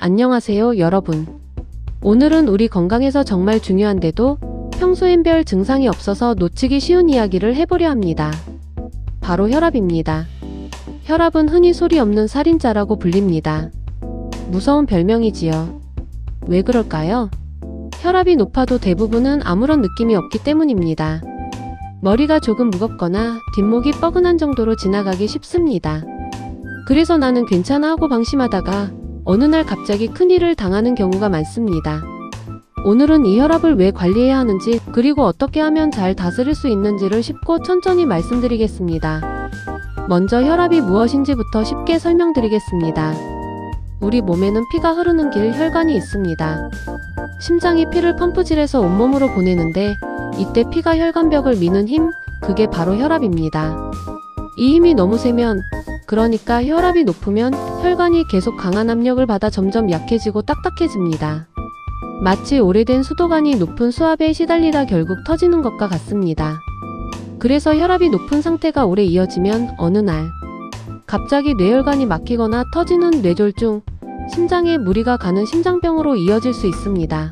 안녕하세요, 여러분. 오늘은 우리 건강에서 정말 중요한데도 평소엔 별 증상이 없어서 놓치기 쉬운 이야기를 해보려 합니다. 바로 혈압입니다. 혈압은 흔히 소리 없는 살인자라고 불립니다. 무서운 별명이지요. 왜 그럴까요? 혈압이 높아도 대부분은 아무런 느낌이 없기 때문입니다. 머리가 조금 무겁거나 뒷목이 뻐근한 정도로 지나가기 쉽습니다. 그래서 나는 괜찮아 하고 방심하다가 어느 날 갑자기 큰일을 당하는 경우가 많습니다. 오늘은 이 혈압을 왜 관리해야 하는지, 그리고 어떻게 하면 잘 다스릴 수 있는지를 쉽고 천천히 말씀드리겠습니다. 먼저 혈압이 무엇인지부터 쉽게 설명드리겠습니다. 우리 몸에는 피가 흐르는 길, 혈관이 있습니다. 심장이 피를 펌프질해서 온몸으로 보내는데 이때 피가 혈관벽을 미는 힘, 그게 바로 혈압입니다. 이 힘이 너무 세면, 그러니까 혈압이 높으면 혈관이 계속 강한 압력을 받아 점점 약해지고 딱딱해집니다. 마치 오래된 수도관이 높은 수압에 시달리다 결국 터지는 것과 같습니다. 그래서 혈압이 높은 상태가 오래 이어지면 어느 날 갑자기 뇌혈관이 막히거나 터지는 뇌졸중, 심장에 무리가 가는 심장병으로 이어질 수 있습니다.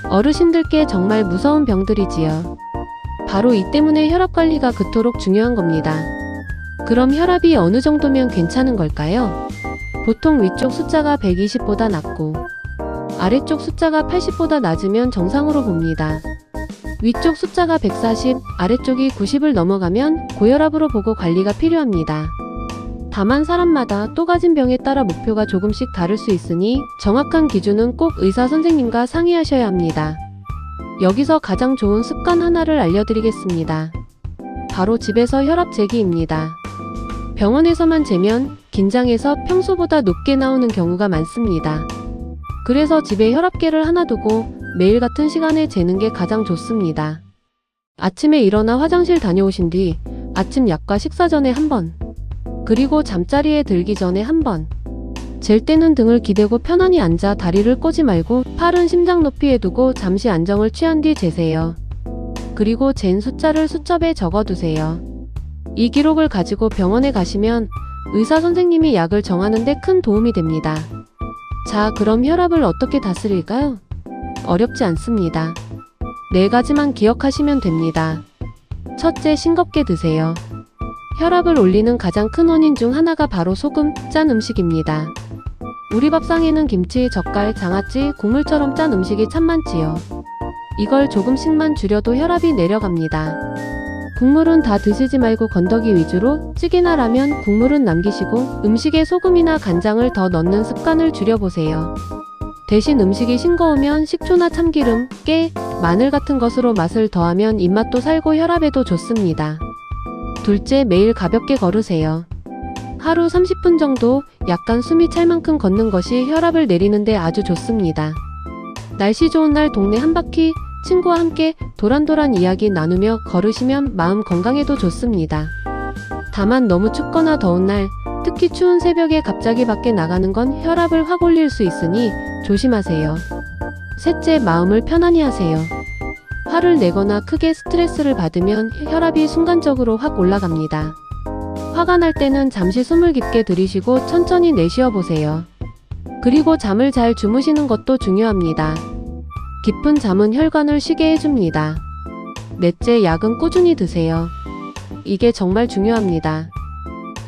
어르신들께 정말 무서운 병들이지요. 바로 이 때문에 혈압 관리가 그토록 중요한 겁니다. 그럼 혈압이 어느 정도면 괜찮은 걸까요? 보통 위쪽 숫자가 120보다 낮고 아래쪽 숫자가 80보다 낮으면 정상으로 봅니다. 위쪽 숫자가 140, 아래쪽이 90을 넘어가면 고혈압으로 보고 관리가 필요합니다. 다만 사람마다 또 가진 병에 따라 목표가 조금씩 다를 수 있으니 정확한 기준은 꼭 의사 선생님과 상의하셔야 합니다. 여기서 가장 좋은 습관 하나를 알려드리겠습니다. 바로 집에서 혈압 재기입니다. 병원에서만 재면 긴장해서 평소보다 높게 나오는 경우가 많습니다. 그래서 집에 혈압계를 하나 두고 매일 같은 시간에 재는 게 가장 좋습니다. 아침에 일어나 화장실 다녀오신 뒤 아침 약과 식사 전에 한 번, 그리고 잠자리에 들기 전에 한 번. 잴 때는 등을 기대고 편안히 앉아 다리를 꼬지 말고 팔은 심장 높이에 두고 잠시 안정을 취한 뒤 재세요. 그리고 잰 숫자를 수첩에 적어두세요. 이 기록을 가지고 병원에 가시면 의사 선생님이 약을 정하는 데 큰 도움이 됩니다. 자, 그럼 혈압을 어떻게 다스릴까요? 어렵지 않습니다. 4가지만 기억하시면 됩니다. 첫째, 싱겁게 드세요. 혈압을 올리는 가장 큰 원인 중 하나가 바로 소금, 짠 음식입니다. 우리 밥상에는 김치, 젓갈, 장아찌, 국물처럼 짠 음식이 참 많지요. 이걸 조금씩만 줄여도 혈압이 내려갑니다. 국물은 다 드시지 말고 건더기 위주로, 찌개나 라면, 국물은 남기시고 음식에 소금이나 간장을 더 넣는 습관을 줄여보세요. 대신 음식이 싱거우면 식초나 참기름, 깨, 마늘 같은 것으로 맛을 더하면 입맛도 살고 혈압에도 좋습니다. 둘째, 매일 가볍게 걸으세요. 하루 30분 정도 약간 숨이 찰 만큼 걷는 것이 혈압을 내리는데 아주 좋습니다. 날씨 좋은 날 동네 한 바퀴, 친구와 함께 도란도란 이야기 나누며 걸으시면 마음 건강에도 좋습니다. 다만 너무 춥거나 더운 날, 특히 추운 새벽에 갑자기 밖에 나가는 건 혈압을 확 올릴 수 있으니 조심하세요. 셋째, 마음을 편안히 하세요. 화를 내거나 크게 스트레스를 받으면 혈압이 순간적으로 확 올라갑니다. 화가 날 때는 잠시 숨을 깊게 들이쉬고 천천히 내쉬어 보세요. 그리고 잠을 잘 주무시는 것도 중요합니다. 깊은 잠은 혈관을 쉬게 해줍니다. 넷째, 약은 꾸준히 드세요. 이게 정말 중요합니다.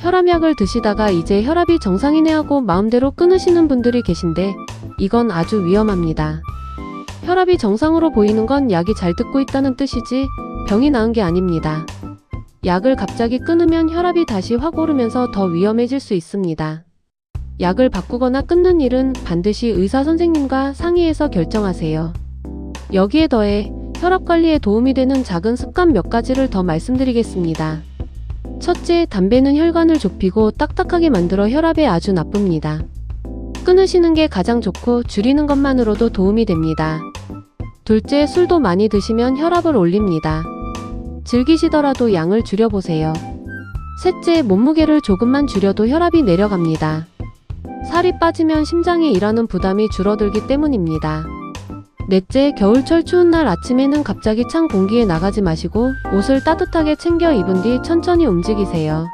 혈압약을 드시다가 이제 혈압이 정상이네 하고 마음대로 끊으시는 분들이 계신데 이건 아주 위험합니다. 혈압이 정상으로 보이는 건 약이 잘 듣고 있다는 뜻이지 병이 나은 게 아닙니다. 약을 갑자기 끊으면 혈압이 다시 확 오르면서 더 위험해질 수 있습니다. 약을 바꾸거나 끊는 일은 반드시 의사 선생님과 상의해서 결정하세요. 여기에 더해 혈압 관리에 도움이 되는 작은 습관 몇 가지를 더 말씀드리겠습니다. 첫째, 담배는 혈관을 좁히고 딱딱하게 만들어 혈압에 아주 나쁩니다. 끊으시는 게 가장 좋고 줄이는 것만으로도 도움이 됩니다. 둘째, 술도 많이 드시면 혈압을 올립니다. 즐기시더라도 양을 줄여보세요. 셋째, 몸무게를 조금만 줄여도 혈압이 내려갑니다. 살이 빠지면 심장에 일하는 부담이 줄어들기 때문입니다. 넷째, 겨울철 추운 날 아침에는 갑자기 찬 공기에 나가지 마시고 옷을 따뜻하게 챙겨 입은 뒤 천천히 움직이세요.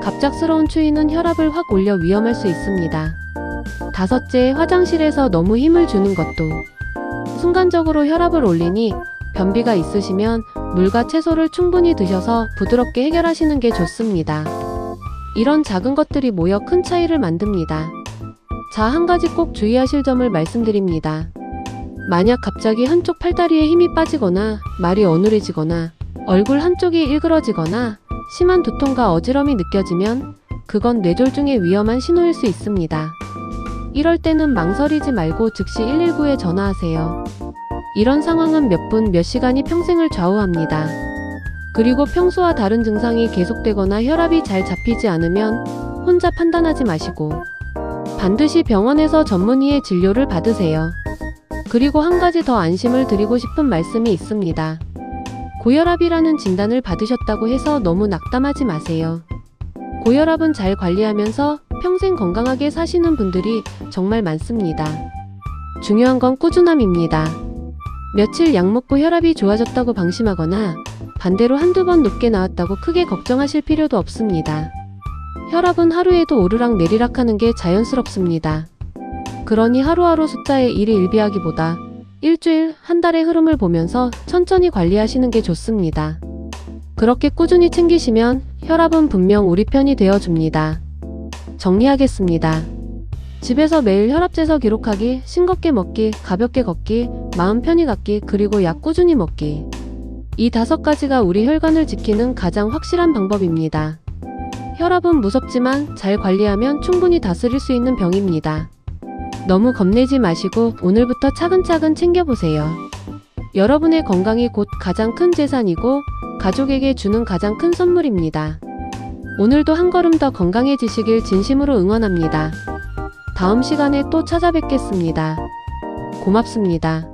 갑작스러운 추위는 혈압을 확 올려 위험할 수 있습니다. 5째, 화장실에서 너무 힘을 주는 것도 순간적으로 혈압을 올리니 변비가 있으시면 물과 채소를 충분히 드셔서 부드럽게 해결하시는 게 좋습니다. 이런 작은 것들이 모여 큰 차이를 만듭니다. 자, 한 가지 꼭 주의하실 점을 말씀드립니다. 만약 갑자기 한쪽 팔다리에 힘이 빠지거나 말이 어눌해지거나 얼굴 한쪽이 일그러지거나 심한 두통과 어지럼이 느껴지면 그건 뇌졸중의 위험한 신호일 수 있습니다. 이럴 때는 망설이지 말고 즉시 119에 전화하세요. 이런 상황은 몇 분, 몇 시간이 평생을 좌우합니다. 그리고 평소와 다른 증상이 계속되거나 혈압이 잘 잡히지 않으면 혼자 판단하지 마시고 반드시 병원에서 전문의의 진료를 받으세요. 그리고 한 가지 더 안심을 드리고 싶은 말씀이 있습니다. 고혈압이라는 진단을 받으셨다고 해서 너무 낙담하지 마세요. 고혈압은 잘 관리하면서 평생 건강하게 사시는 분들이 정말 많습니다. 중요한 건 꾸준함입니다. 며칠 약 먹고 혈압이 좋아졌다고 방심하거나 반대로 한두 번 높게 나왔다고 크게 걱정하실 필요도 없습니다. 혈압은 하루에도 오르락 내리락 하는 게 자연스럽습니다. 그러니 하루하루 숫자에 일희일비하기보다 일주일, 한 달의 흐름을 보면서 천천히 관리하시는 게 좋습니다. 그렇게 꾸준히 챙기시면 혈압은 분명 우리 편이 되어줍니다. 정리하겠습니다. 집에서 매일 혈압재서 기록하기, 싱겁게 먹기, 가볍게 걷기, 마음 편히 갖기, 그리고 약 꾸준히 먹기. 이 5가지가 우리 혈관을 지키는 가장 확실한 방법입니다. 혈압은 무섭지만 잘 관리하면 충분히 다스릴 수 있는 병입니다. 너무 겁내지 마시고 오늘부터 차근차근 챙겨보세요. 여러분의 건강이 곧 가장 큰 재산이고 가족에게 주는 가장 큰 선물입니다. 오늘도 한 걸음 더 건강해지시길 진심으로 응원합니다. 다음 시간에 또 찾아뵙겠습니다. 고맙습니다.